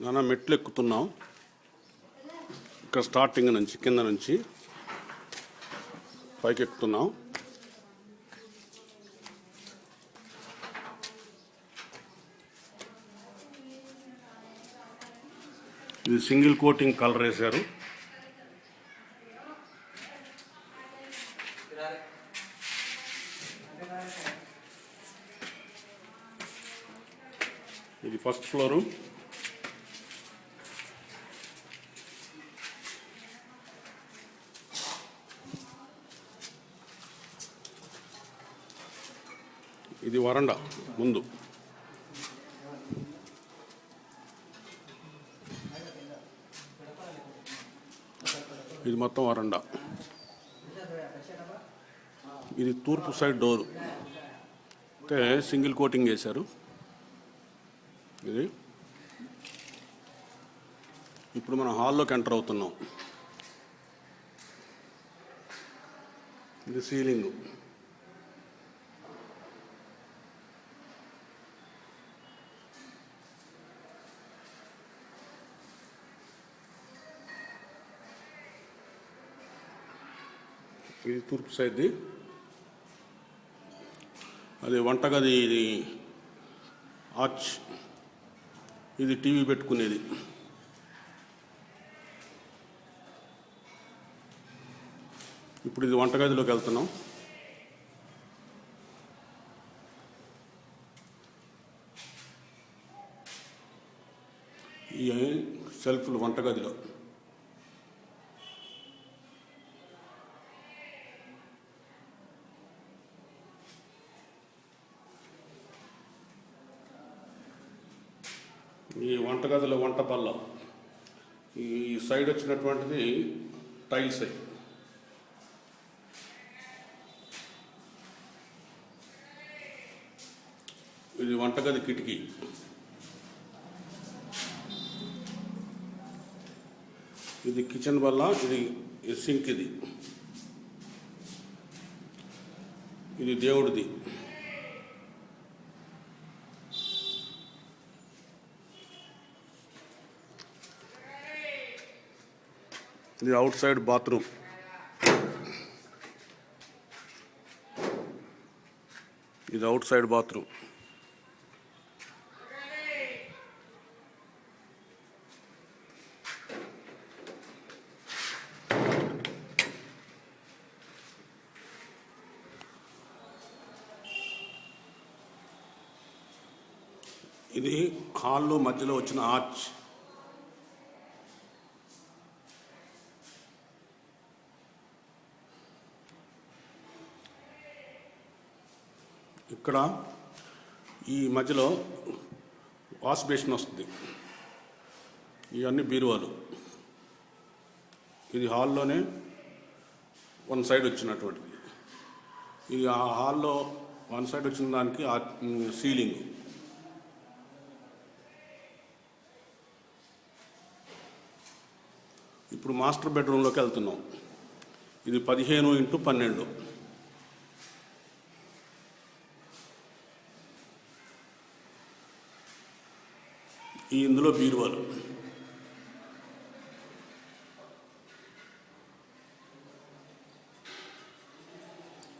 నాన్న మెట్లు ఎక్కుతున్నాం. ఇక్కడ స్టార్టింగ్ నుంచి కింద నుంచి పైకి ఎక్కుతున్నాం. ఇది సింగిల్ కోటింగ్ కలర్ వేశారు. ఇది ఫస్ట్ ఫ్లోరు. ఇది వరండా ముందు. ఇది మొత్తం వరండా. ఇది తూర్పు సైడ్ డోరు అంటే సింగిల్ కోటింగ్ వేశారు. ఇది ఇప్పుడు మనం హాల్లోకి ఎంటర్ అవుతున్నాం. ఇది సీలింగ్. ఇది తూర్పు సైడ్ది. అది వంటగది. ఇది ఆర్చ్. ఇది టీవీ పెట్టుకునేది. ఇప్పుడు ఇది వంటగదిలోకి వెళ్తున్నాం. ఈ సెల్ఫ్లు వంటగదిలో. ఈ వంటగదిలో వంట బల్ల. ఈ సైడ్ వచ్చినటువంటిది టైల్స్. ఇది వంటగది కిటికీ. ఇది కిచెన్ బల్ల. ఇది సింక్. ఇది దేవుడిది. ఇది అవుట్ సైడ్ బాత్రూమ్. ఇది అవుట్ సైడ్ బాత్రూమ్. ఇది హాల్లో మధ్యలో వచ్చిన ఆర్చ్. ఇక్కడ ఈ మధ్యలో వాష్ బేసిన్ వస్తుంది. ఇవన్నీ బీరువాలు. ఇది హాల్లోనే వన్ సైడ్ వచ్చినటువంటిది. ఇది ఆ హాల్లో వన్ సైడ్ వచ్చిన దానికి సీలింగ్. ఇప్పుడు మాస్టర్ బెడ్రూమ్లోకి వెళ్తున్నాం. ఇది 15x12. ఇందులో బీరువాలు.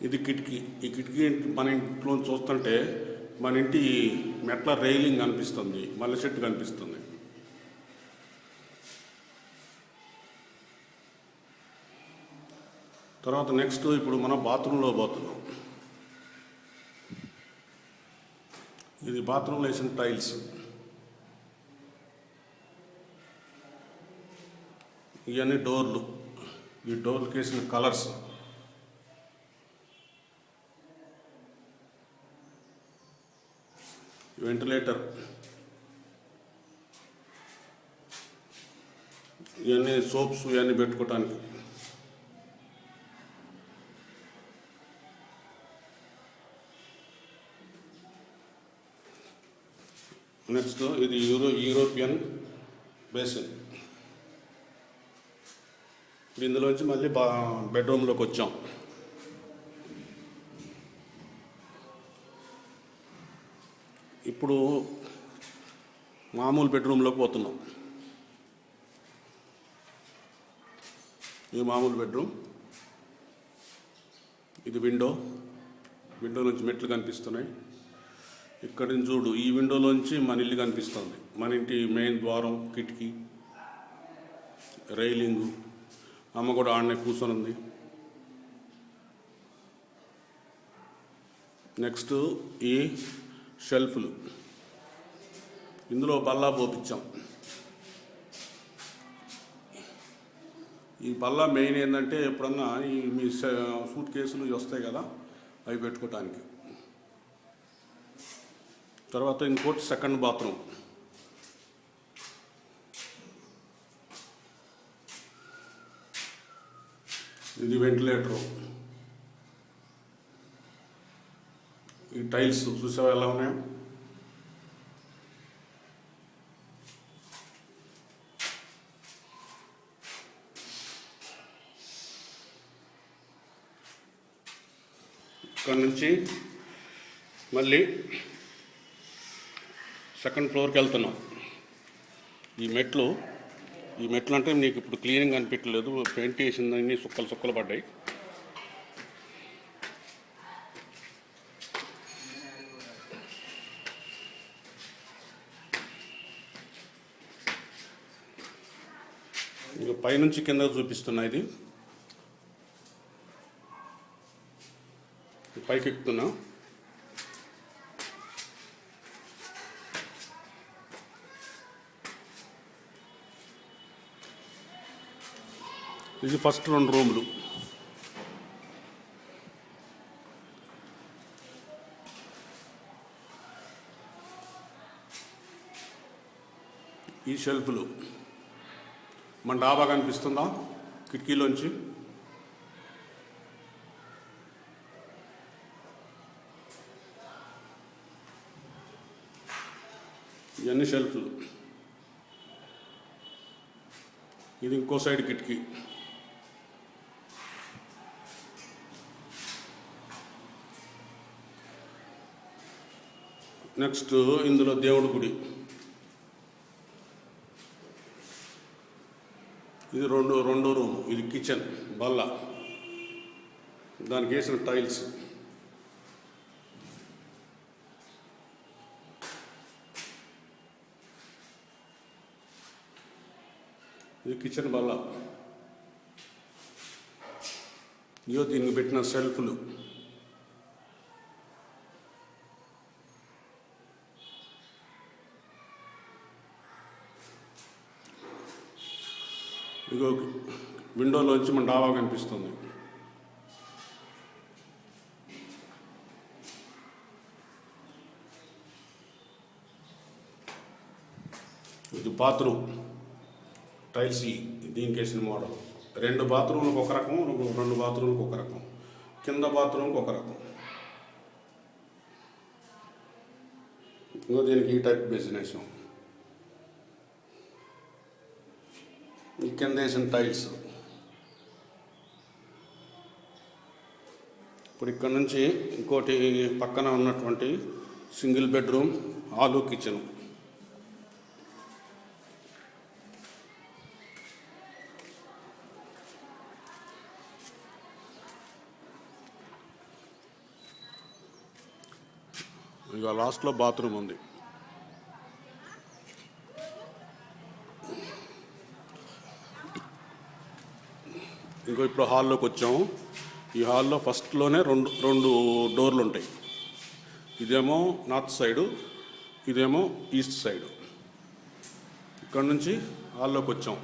ఇది కిటికీ. ఈ కిటికీ మన ఇంట్లో చూస్తుంటే మన ఇంటి మెట్ల రైలింగ్ కనిపిస్తుంది, మల్లె చెట్టు కనిపిస్తుంది. తర్వాత నెక్స్ట్ ఇప్పుడు మనం బాత్రూంలో పోతున్నాం. ఇది బాత్రూంలో వేసిన టైల్స్. ఇవన్నీ డోర్లు. ఈ డోర్లకు వేసిన కలర్స్. వెంటిలేటర్. ఇవన్నీ సోప్స్ ఇవన్నీ పెట్టుకోవటానికి. నెక్స్ట్ ఇది యూరోపియన్ బేసిన్. ఇందులోంచి మళ్ళీ బెడ్రూమ్లోకి వచ్చాం. ఇప్పుడు మామూలు బెడ్రూమ్లోకి పోతున్నాం. ఇది మామూలు బెడ్రూమ్, ఇది విండో నుంచి మెట్లు కనిపిస్తున్నాయి. ఇక్కడ నుంచి చూడు, ఈ విండోలోంచి మన ఇల్లు కనిపిస్తుంది. మన ఇంటి మెయిన్ ద్వారం, కిటికీ, రైలింగు. అమ్మ కూడా ఆడనే కూర్చొని ఉంది. నెక్స్ట్ ఈ షెల్ఫ్లు, ఇందులో బల్లా పోపించాం. ఈ బల్లా మెయిన్ ఏంటంటే ఎప్పుడన్నా ఈ మీ సూట్ కేసులు వస్తాయి కదా, అవి పెట్టుకోవటానికి. తర్వాత ఇంకోటి సెకండ్ బాత్రూమ్. ఇది వెంటిలేటరు. ఈ టైల్స్ చూసావా ఎలా ఉన్నాయో. ఇక్కడ నుంచి మళ్ళీ సెకండ్ ఫ్లోర్కి వెళ్తున్నాం. ఈ మెట్లు అంటే నీకు ఇప్పుడు క్లీనింగ్ అనిపించలేదు, పెయింట్ వేసిందన్నీ సుక్కలు పడ్డాయి. ఇక పైనుంచి కింద చూపిస్తున్నా. ఇది పైకి ఎక్కుతున్నా. ఇది ఫస్ట్ 2 రూములు. ఈ షెల్ఫ్లు మన డాబా కనిపిస్తుందా కిటికీలోంచి. ఇవన్నీ షెల్ఫ్లు. ఇది ఇంకో సైడ్ కిటికీ. నెక్స్ట్ ఇందులో దేవుడి గుడి. ఇది రెండో రూము. ఇది కిచెన్, బల్ల, దానికి వేసిన టైల్స్. ఇది కిచెన్ బల్ల. ఇయో దీనికి పెట్టిన షెల్ఫ్లు. ఇగో విండోలోంచి మన డాబా కనిపిస్తుంది. ఇది బాత్రూమ్, టైల్స్. దీనికి వేసిన మోడల్. 2 బాత్రూమ్లకు ఒక రకం, 2 బాత్రూమ్లకు ఒక రకం, కింద బాత్రూమ్కి ఒక రకం. ఇంకో దీనికి ఈ టైప్ బేసినేషన్. ఈ కింద వేసిన టైల్స్. ఇప్పుడు ఇక్కడ నుంచి ఇంకోటి పక్కన ఉన్నటువంటి సింగిల్ బెడ్రూమ్, హాలు, కిచెన్. ఇక లాస్ట్లో బాత్రూమ్ ఉంది. ఇంకో ఇప్పుడు హాల్లోకి వచ్చాము. ఈ హాల్లో ఫస్ట్లోనే రెండు డోర్లు ఉంటాయి. ఇదేమో నార్త్ సైడు, ఇదేమో ఈస్ట్ సైడు. ఇక్కడ నుంచి హాల్లోకి వచ్చాం.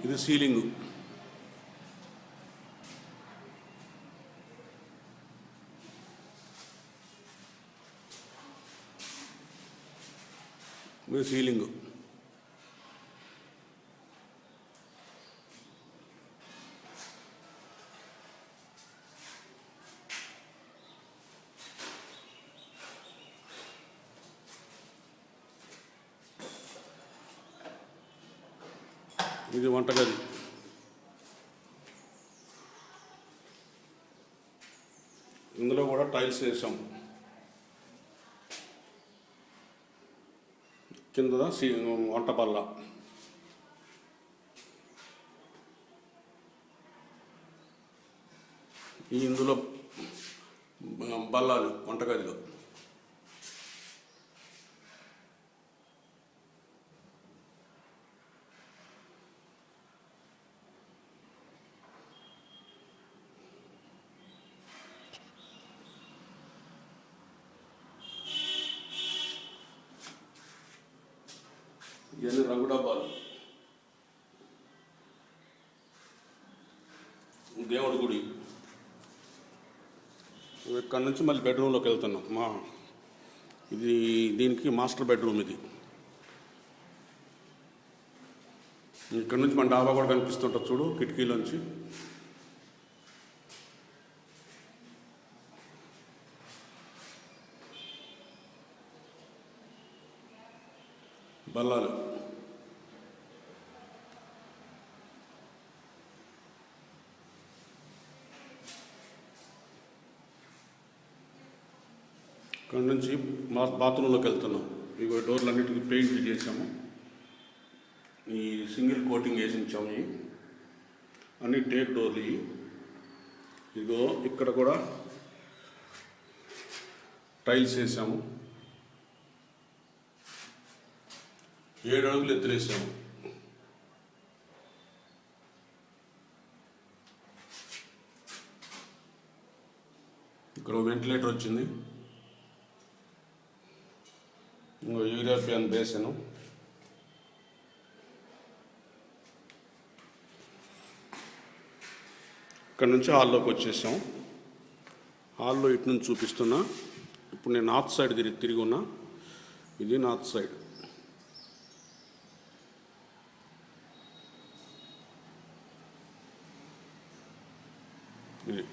ఇది సీలింగు. ఇది సీలింగు. ఇది వంటగది. ఇందులో కూడా టైల్స్ వేసాం. కింద వంట బల్ల, ఇందులో బల్లాలు వంటగదిలో. ఇవన్నీ రంగు డబ్బాలు. దేవుడి గుడి. ఇక్కడ నుంచి మళ్ళీ బెడ్రూమ్లోకి వెళ్తున్నాం. దీనికి మాస్టర్ బెడ్రూమ్ ఇది. ఇక్కడ నుంచి మన డాబా కూడా కనిపిస్తుంటుంది చూడు కిటికీలోంచి. బల్లాలు. ఇక్కడ నుంచి బాత్రూంలోకి వెళ్తున్నాం. ఇవి డోర్లు అన్నిటికీ పెయింట్ చేసాము. ఈ సింగిల్ కోటింగ్ వేసి ఉంచాము. అన్ని టేక్ డోర్లు. ఇదిగో ఇక్కడ కూడా టైల్స్ వేసాము. 7 అడుగులు ఎత్తులేసాము. ఇక్కడ వెంటిలేటర్ వచ్చింది. European basin. ఇక్కడ నుంచి హాల్లోకి వచ్చేసాం. హాల్లో ఇటు నుంచి చూపిస్తున్నా. ఇప్పుడు నేను నార్త్ సైడ్ తిరిగి ఉన్నా. ఇది నార్త్ సైడ్. ఇది